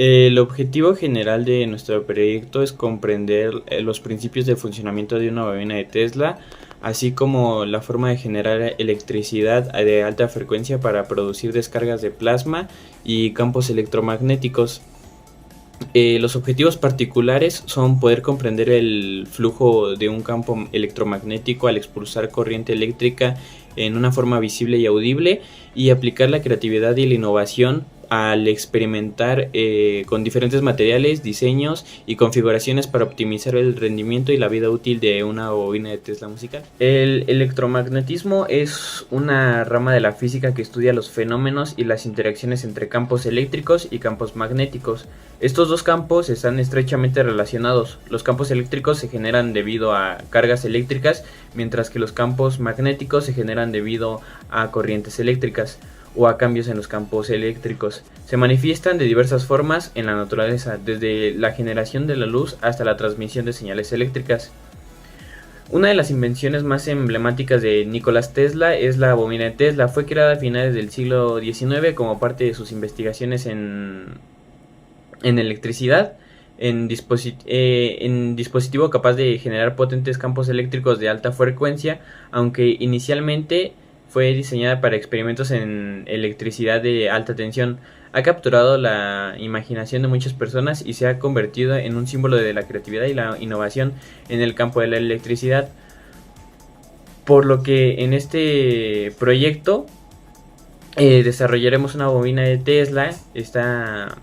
El objetivo general de nuestro proyecto es comprender los principios de funcionamiento de una bobina de Tesla, así como la forma de generar electricidad de alta frecuencia para producir descargas de plasma y campos electromagnéticos. Los objetivos particulares son poder comprender el flujo de un campo electromagnético al expulsar corriente eléctrica en una forma visible y audible, y aplicar la creatividad y la innovación al experimentar con diferentes materiales, diseños y configuraciones para optimizar el rendimiento y la vida útil de una bobina de Tesla musical. El electromagnetismo es una rama de la física que estudia los fenómenos y las interacciones entre campos eléctricos y campos magnéticos. Estos dos campos están estrechamente relacionados. Los campos eléctricos se generan debido a cargas eléctricas, mientras que los campos magnéticos se generan debido a corrientes eléctricas o a cambios en los campos eléctricos. Se manifiestan de diversas formas en la naturaleza, desde la generación de la luz hasta la transmisión de señales eléctricas. Una de las invenciones más emblemáticas de Nikola Tesla es la bobina de Tesla. Fue creada a finales del siglo XIX como parte de sus investigaciones en electricidad, en dispositivo capaz de generar potentes campos eléctricos de alta frecuencia, aunque inicialmente fue diseñada para experimentos en electricidad de alta tensión. Ha capturado la imaginación de muchas personas y se ha convertido en un símbolo de la creatividad y la innovación en el campo de la electricidad. Por lo que en este proyecto desarrollaremos una bobina de Tesla. Esta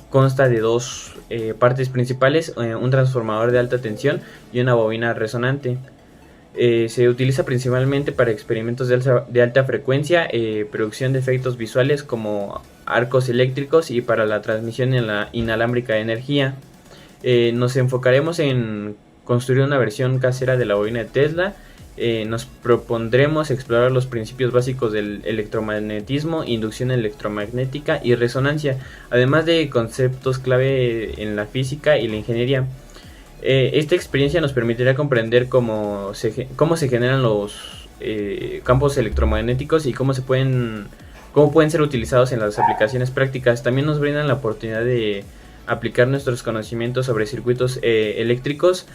consta de dos partes principales, un transformador de alta tensión y una bobina resonante. Se utiliza principalmente para experimentos de alta frecuencia, producción de efectos visuales como arcos eléctricos y para la transmisión inalámbrica de energía. Nos enfocaremos en construir una versión casera de la bobina de Tesla. Nos propondremos explorar los principios básicos del electromagnetismo, inducción electromagnética y resonancia, además de conceptos clave en la física y la ingeniería. Esta experiencia nos permitirá comprender cómo se generan los campos electromagnéticos y cómo pueden ser utilizados en las aplicaciones prácticas. También nos brindan la oportunidad de aplicar nuestros conocimientos sobre circuitos eléctricos,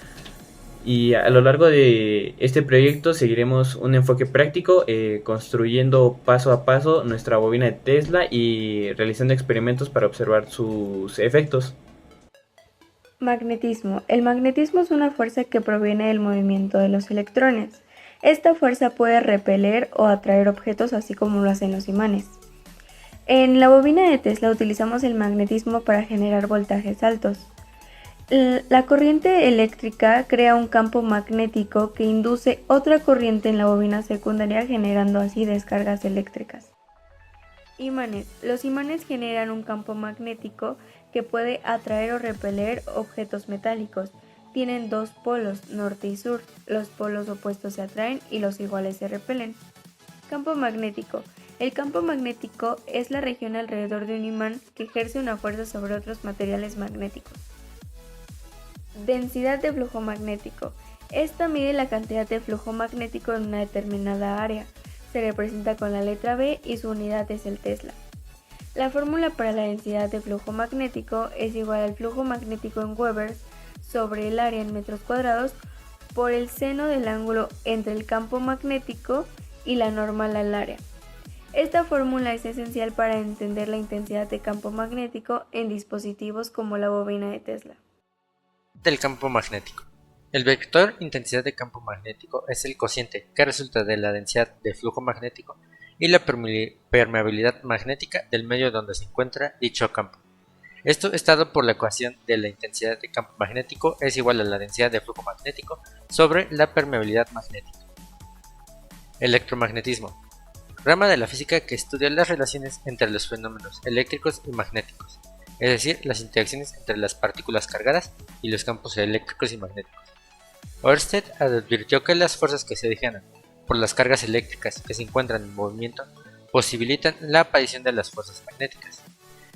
y a lo largo de este proyecto seguiremos un enfoque práctico, construyendo paso a paso nuestra bobina de Tesla y realizando experimentos para observar sus efectos. Magnetismo. El magnetismo es una fuerza que proviene del movimiento de los electrones. Esta fuerza puede repeler o atraer objetos, así como lo hacen los imanes. En la bobina de Tesla utilizamos el magnetismo para generar voltajes altos. La corriente eléctrica crea un campo magnético que induce otra corriente en la bobina secundaria, generando así descargas eléctricas. Imanes. Los imanes generan un campo magnético que puede atraer o repeler objetos metálicos. Tienen dos polos, norte y sur. Los polos opuestos se atraen y los iguales se repelen. Campo magnético. El campo magnético es la región alrededor de un imán que ejerce una fuerza sobre otros materiales magnéticos. Densidad de flujo magnético. Esta mide la cantidad de flujo magnético en una determinada área. Se representa con la letra B y su unidad es el Tesla. La fórmula para la densidad de flujo magnético es igual al flujo magnético en Weber sobre el área en metros cuadrados por el seno del ángulo entre el campo magnético y la normal al área. Esta fórmula es esencial para entender la intensidad de campo magnético en dispositivos como la bobina de Tesla. Del campo magnético. El vector intensidad de campo magnético es el cociente que resulta de la densidad de flujo magnético y la permeabilidad magnética del medio donde se encuentra dicho campo. Esto es dado por la ecuación de la intensidad de campo magnético es igual a la densidad de flujo magnético sobre la permeabilidad magnética. Electromagnetismo. Rama de la física que estudia las relaciones entre los fenómenos eléctricos y magnéticos, es decir, las interacciones entre las partículas cargadas y los campos eléctricos y magnéticos. Ørsted advirtió que las fuerzas que se generan por las cargas eléctricas que se encuentran en movimiento posibilitan la aparición de las fuerzas magnéticas.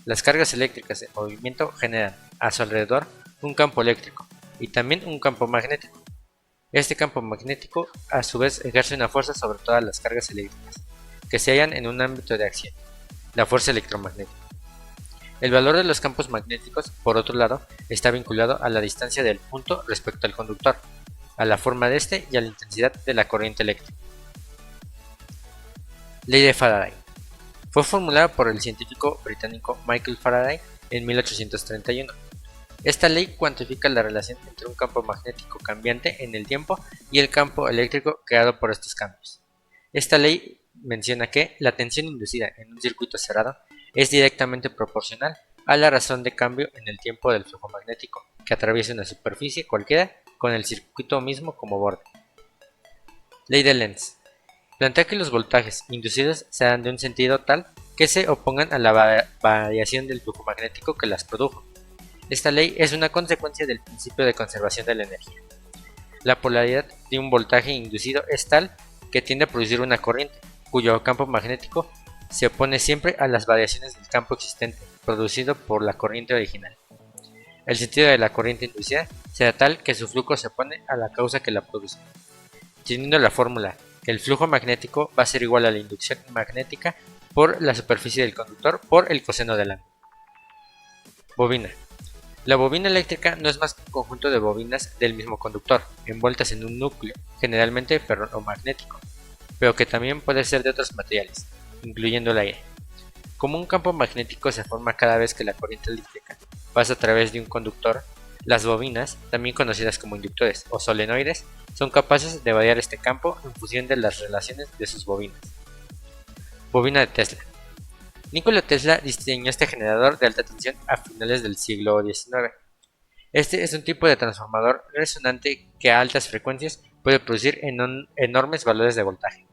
Las cargas eléctricas en movimiento generan a su alrededor un campo eléctrico y también un campo magnético. Este campo magnético a su vez ejerce una fuerza sobre todas las cargas eléctricas que se hallan en un ámbito de acción, la fuerza electromagnética. El valor de los campos magnéticos, por otro lado, está vinculado a la distancia del punto respecto al conductor, a la forma de este y a la intensidad de la corriente eléctrica. Ley de Faraday. Fue formulada por el científico británico Michael Faraday en 1831. Esta ley cuantifica la relación entre un campo magnético cambiante en el tiempo y el campo eléctrico creado por estos cambios. Esta ley menciona que la tensión inducida en un circuito cerrado es directamente proporcional a la razón de cambio en el tiempo del flujo magnético que atraviesa una superficie cualquiera con el circuito mismo como borde. Ley de Lenz. Plantea que los voltajes inducidos sean de un sentido tal que se opongan a la variación del flujo magnético que las produjo. Esta ley es una consecuencia del principio de conservación de la energía. La polaridad de un voltaje inducido es tal que tiende a producir una corriente, cuyo campo magnético se opone siempre a las variaciones del campo existente, producido por la corriente original. El sentido de la corriente inducida será tal que su flujo se opone a la causa que la produce, teniendo la fórmula que el flujo magnético va a ser igual a la inducción magnética por la superficie del conductor por el coseno del ángulo. Bobina. La bobina eléctrica no es más que un conjunto de bobinas del mismo conductor, envueltas en un núcleo, generalmente ferromagnético, pero que también puede ser de otros materiales, incluyendo el aire. Como un campo magnético se forma cada vez que la corriente eléctrica pasa a través de un conductor, las bobinas, también conocidas como inductores o solenoides, son capaces de variar este campo en función de las relaciones de sus bobinas. Bobina de Tesla. Nikola Tesla diseñó este generador de alta tensión a finales del siglo XIX. Este es un tipo de transformador resonante que a altas frecuencias puede producir enormes valores de voltaje.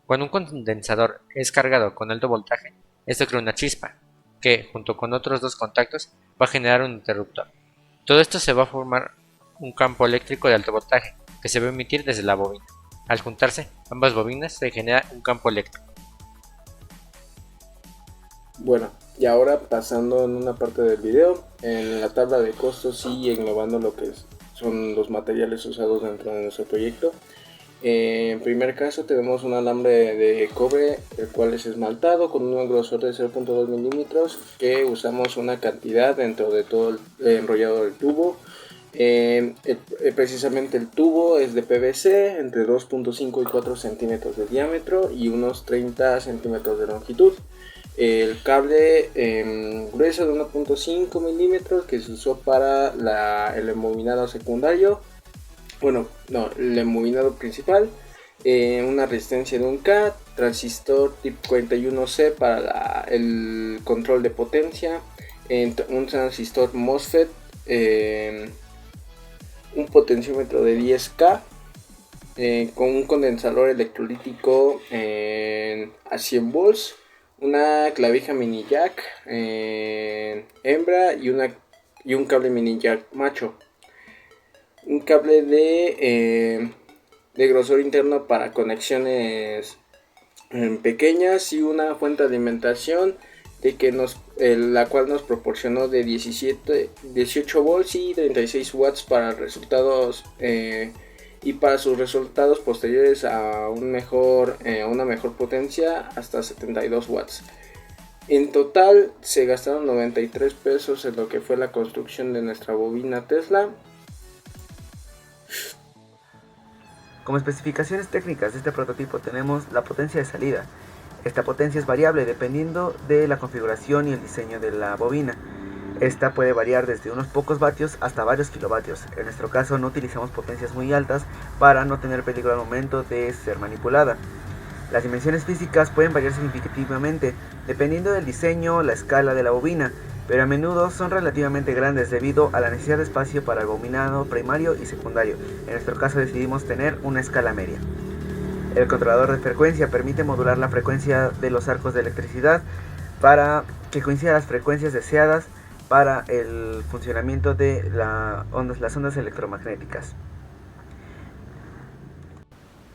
Cuando un condensador es cargado con alto voltaje, esto crea una chispa, que, junto con otros dos contactos, va a generar un interruptor. Todo esto se va a formar un campo eléctrico de alto voltaje, que se va a emitir desde la bobina. Al juntarse ambas bobinas se genera un campo eléctrico. Bueno, y ahora pasando en una parte del video, en la tabla de costos y englobando lo que son los materiales usados dentro de nuestro proyecto. En primer caso tenemos un alambre de cobre, el cual es esmaltado con un grosor de 0.2 milímetros, que usamos una cantidad dentro de todo el enrollado del tubo. Precisamente el tubo es de PVC entre 2.5 y 4 centímetros de diámetro y unos 30 centímetros de longitud. El cable grueso de 1.5 milímetros que se usó para el embobinado secundario. El embobinado principal. Una resistencia de 1K, transistor tipo 41C para el control de potencia, un transistor MOSFET, un potenciómetro de 10K, con un condensador electrolítico a 100 volts, una clavija mini jack hembra y un cable mini jack macho, un cable de grosor interno para conexiones pequeñas y una fuente de alimentación la cual nos proporcionó de 18 volts y 36 watts para resultados y para sus resultados posteriores a una mejor potencia hasta 72 watts. En total se gastaron 93 pesos en lo que fue la construcción de nuestra bobina Tesla. Como especificaciones técnicas de este prototipo tenemos la potencia de salida. Esta potencia es variable dependiendo de la configuración y el diseño de la bobina. Esta puede variar desde unos pocos vatios hasta varios kilovatios. En nuestro caso no utilizamos potencias muy altas para no tener peligro al momento de ser manipulada. Las dimensiones físicas pueden variar significativamente dependiendo del diseño, la escala de la bobina, pero a menudo son relativamente grandes debido a la necesidad de espacio para el bobinado primario y secundario. En nuestro caso decidimos tener una escala media. El controlador de frecuencia permite modular la frecuencia de los arcos de electricidad para que coincidan las frecuencias deseadas para el funcionamiento de las ondas electromagnéticas.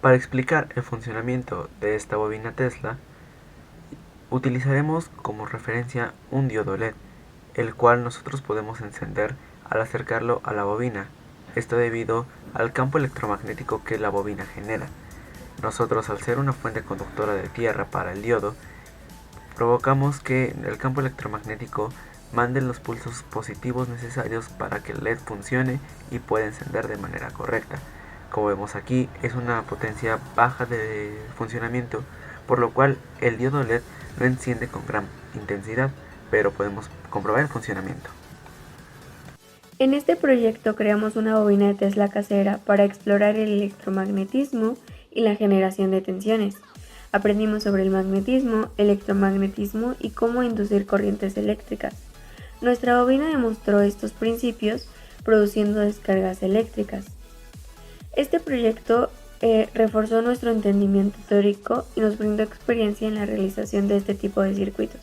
Para explicar el funcionamiento de esta bobina Tesla, utilizaremos como referencia un diodo LED, el cual nosotros podemos encender al acercarlo a la bobina, esto debido al campo electromagnético que la bobina genera. Nosotros, al ser una fuente conductora de tierra para el diodo, provocamos que el campo electromagnético mande los pulsos positivos necesarios para que el LED funcione y pueda encender de manera correcta. Como vemos aquí, es una potencia baja de funcionamiento, por lo cual el diodo LED no enciende con gran intensidad, pero podemos comprobar el funcionamiento. En este proyecto creamos una bobina de Tesla casera para explorar el electromagnetismo y la generación de tensiones. Aprendimos sobre el magnetismo, electromagnetismo y cómo inducir corrientes eléctricas. Nuestra bobina demostró estos principios produciendo descargas eléctricas. Este proyecto reforzó nuestro entendimiento teórico y nos brindó experiencia en la realización de este tipo de circuitos.